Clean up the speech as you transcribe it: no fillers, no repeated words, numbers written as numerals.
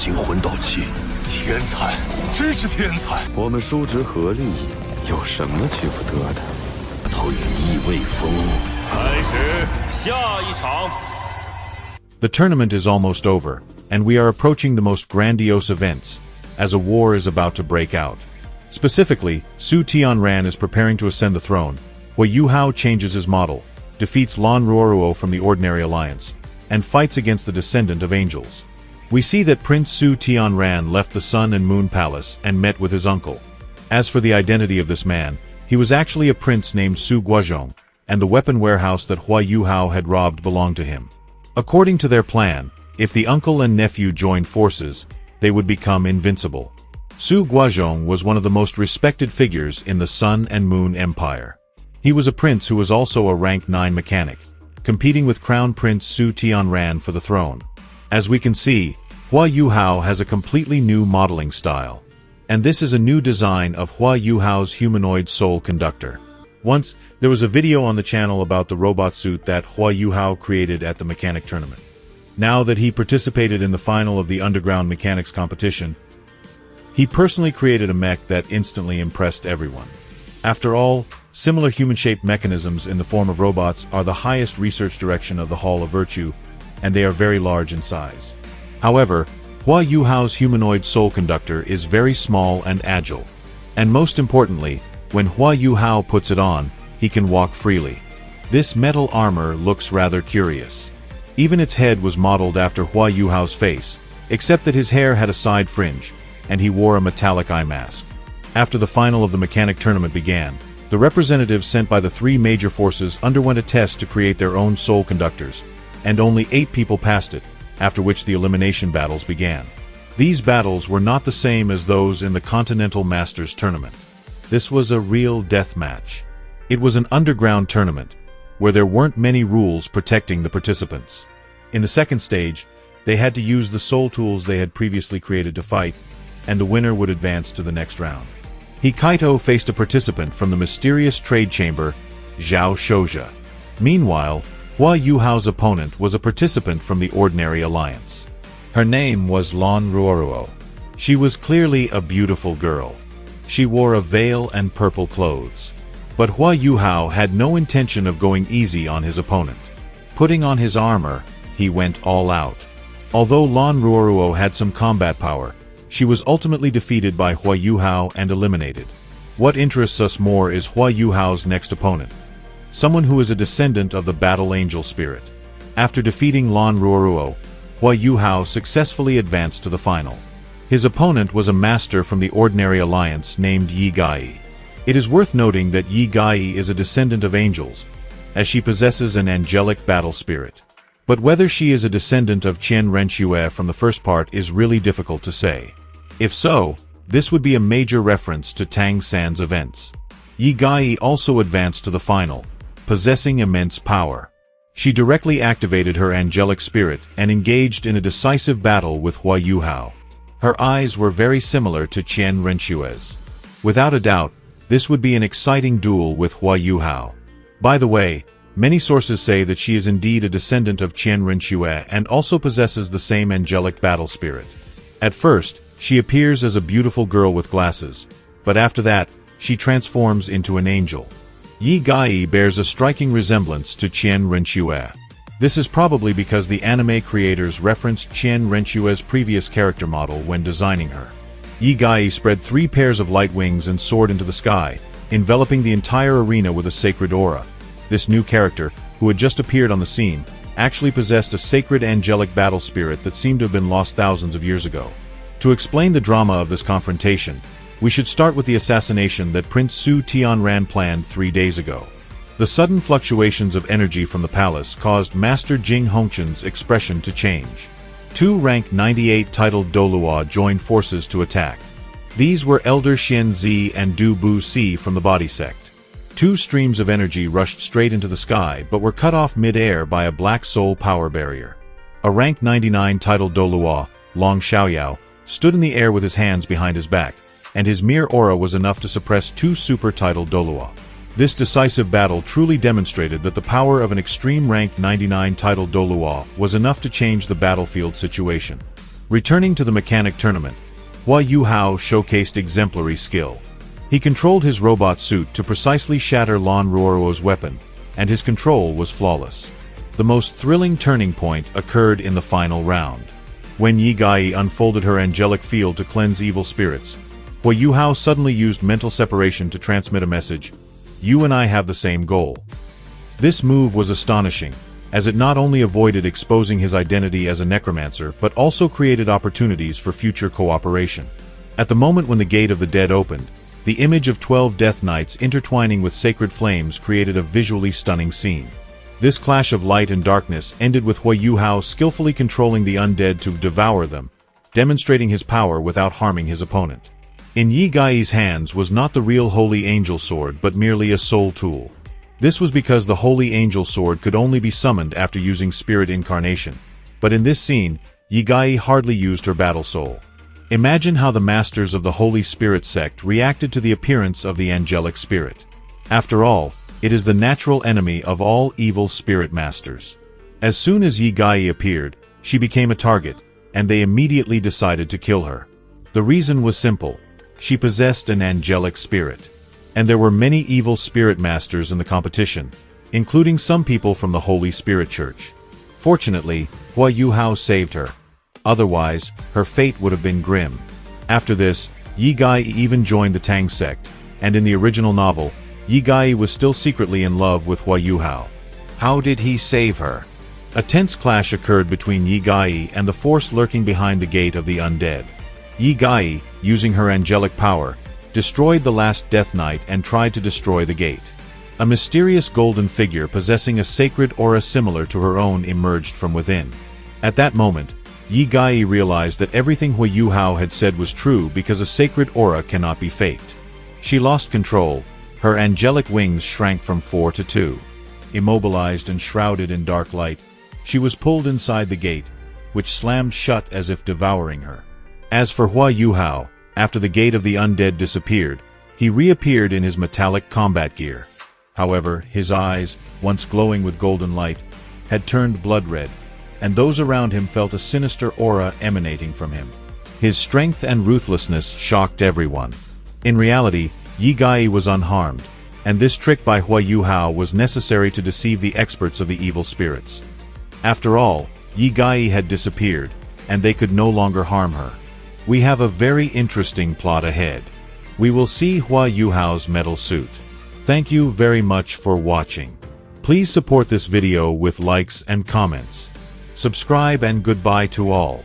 行魂斗气，天才，真是天才！我们叔侄合力，有什么去不得的？头羽翼未丰。开始下一场。 The tournament is almost over, and we are approaching the most grandiose events, as a war is about to break out. Specifically, Su Tianran is preparing to ascend the throne. Huo Yuhao changes his model, defeats Lan Ruoruo from the Ordinary Alliance, and fights against the Descendant of Angels. We see that Prince Su Tianran left the Sun and Moon Palace and met with his uncle. As for the identity of this man, he was actually a prince named Su Guozhong, and the weapon warehouse that Huo Yuhao had robbed belonged to him. According to their plan, if the uncle and nephew joined forces, they would become invincible. Su Guozhong was one of the most respected figures in the Sun and Moon Empire. He was a prince who was also a rank 9 mechanic, competing with Crown Prince Su Tianran for the throne. As we can see, Huo Yuhao has a completely new modeling style. And this is a new design of Huo Yuhao's humanoid soul conductor. Once, there was a video on the channel about the robot suit that Huo Yuhao created at the mechanic tournament. Now that he participated in the final of the underground mechanics competition, he personally created a mech that instantly impressed everyone. After all, similar human-shaped mechanisms in the form of robots are the highest research direction of the Hall of Virtue, and they are very large in size. However, Huo Yuhao's humanoid soul conductor is very small and agile. And most importantly, when Huo Yuhao puts it on, he can walk freely. This metal armor looks rather curious. Even its head was modeled after Huo Yuhao's face, except that his hair had a side fringe, and he wore a metallic eye mask. After the final of the mechanic tournament began, the representatives sent by the 3 major forces underwent a test to create their own soul conductors, and only 8 people passed it, after which the elimination battles began. These battles were not the same as those in the Continental Masters tournament. This was a real death match. It was an underground tournament, where there weren't many rules protecting the participants. In the second stage, they had to use the soul tools they had previously created to fight, and the winner would advance to the next round. Hikaito faced a participant from the mysterious trade chamber, Zhao Shouja. Meanwhile, Huo Yuhao's opponent was a participant from the Ordinary Alliance. Her name was Lan Ruoruo. She was clearly a beautiful girl. She wore a veil and purple clothes. But Huo Yuhao had no intention of going easy on his opponent. Putting on his armor, he went all out. Although Lan Ruoruo had some combat power, she was ultimately defeated by Huo Yuhao and eliminated. What interests us more is Huo Yuhao's next opponent, someone who is a descendant of the Battle Angel spirit. After defeating Lan Ruoruo, Huo Yuhao successfully advanced to the final. His opponent was a master from the Ordinary Alliance named Yi Gai. It is worth noting that Yi Gai is a descendant of angels, as she possesses an angelic battle spirit. But whether she is a descendant of Qian Renxue from the first part is really difficult to say. If so, this would be a major reference to Tang San's events. Yi Gai also advanced to the final, possessing immense power. She directly activated her angelic spirit and engaged in a decisive battle with Huo Yuhao. Her eyes were very similar to Qian Renxue's. Without a doubt, this would be an exciting duel with Huo Yuhao. By the way, many sources say that she is indeed a descendant of Qian Renxue and also possesses the same angelic battle spirit. At first, she appears as a beautiful girl with glasses, but after that, she transforms into an angel. Yi Gai bears a striking resemblance to Qian Renxue. This is probably because the anime creators referenced Qian Renxue's previous character model when designing her. Yi Gai spread 3 pairs of light wings and soared into the sky, enveloping the entire arena with a sacred aura. This new character, who had just appeared on the scene, actually possessed a sacred angelic battle spirit that seemed to have been lost thousands of years ago. To explain the drama of this confrontation, we should start with the assassination that Prince Su Tianran planned 3 days ago. The sudden fluctuations of energy from the palace caused Master Jing Hongchen's expression to change. 2 rank 98 titled Douluo joined forces to attack. These were Elder Xian Zi and Du Bu Si from the Body Sect. 2 streams of energy rushed straight into the sky but were cut off mid-air by a black soul power barrier. A rank 99 titled Douluo, Long Xiaoyao, stood in the air with his hands behind his back, and his mere aura was enough to suppress 2 super-titled Douluo. This decisive battle truly demonstrated that the power of an extreme rank 99 titled Douluo was enough to change the battlefield situation. Returning to the mechanic tournament, Huo Yuhao showcased exemplary skill. He controlled his robot suit to precisely shatter Lan Ruoruo's weapon, and his control was flawless. The most thrilling turning point occurred in the final round. When Yi Gai unfolded her angelic field to cleanse evil spirits, Huo Yuhao suddenly used mental separation to transmit a message: "You and I have the same goal." This move was astonishing, as it not only avoided exposing his identity as a necromancer but also created opportunities for future cooperation. At the moment when the Gate of the Dead opened, the image of 12 Death Knights intertwining with sacred flames created a visually stunning scene. This clash of light and darkness ended with Huo Yuhao skillfully controlling the undead to devour them, demonstrating his power without harming his opponent. In Yi Gai's hands was not the real Holy Angel Sword but merely a soul tool. This was because the Holy Angel Sword could only be summoned after using Spirit Incarnation. But in this scene, Yi Gai hardly used her battle soul. Imagine how the masters of the Holy Spirit sect reacted to the appearance of the angelic spirit. After all, it is the natural enemy of all evil spirit masters. As soon as Yi Gai appeared, she became a target, and they immediately decided to kill her. The reason was simple: she possessed an angelic spirit. And there were many evil spirit masters in the competition, including some people from the Holy Spirit Church. Fortunately, Huo Yuhao saved her. Otherwise, her fate would have been grim. After this, Yi Gai even joined the Tang sect, and in the original novel, Yi Gai was still secretly in love with Huo Yuhao. How did he save her? A tense clash occurred between Yi Gai and the force lurking behind the Gate of the Undead. Yi Gai, using her angelic power, destroyed the last Death Knight and tried to destroy the gate. A mysterious golden figure possessing a sacred aura similar to her own emerged from within. At that moment, Yi Gai realized that everything Huo Yuhao had said was true because a sacred aura cannot be faked. She lost control. Her angelic wings shrank from 4 to 2. Immobilized and shrouded in dark light, she was pulled inside the gate, which slammed shut as if devouring her. As for Huo Yuhao, after the Gate of the Undead disappeared, he reappeared in his metallic combat gear. However, his eyes, once glowing with golden light, had turned blood red, and those around him felt a sinister aura emanating from him. His strength and ruthlessness shocked everyone. In reality, Yi Gai was unharmed, and this trick by Huo Yuhao was necessary to deceive the experts of the evil spirits. After all, Yi Gai had disappeared, and they could no longer harm her. We have a very interesting plot ahead. We will see Huo Yuhao's metal suit. Thank you very much for watching. Please support this video with likes and comments. Subscribe and goodbye to all.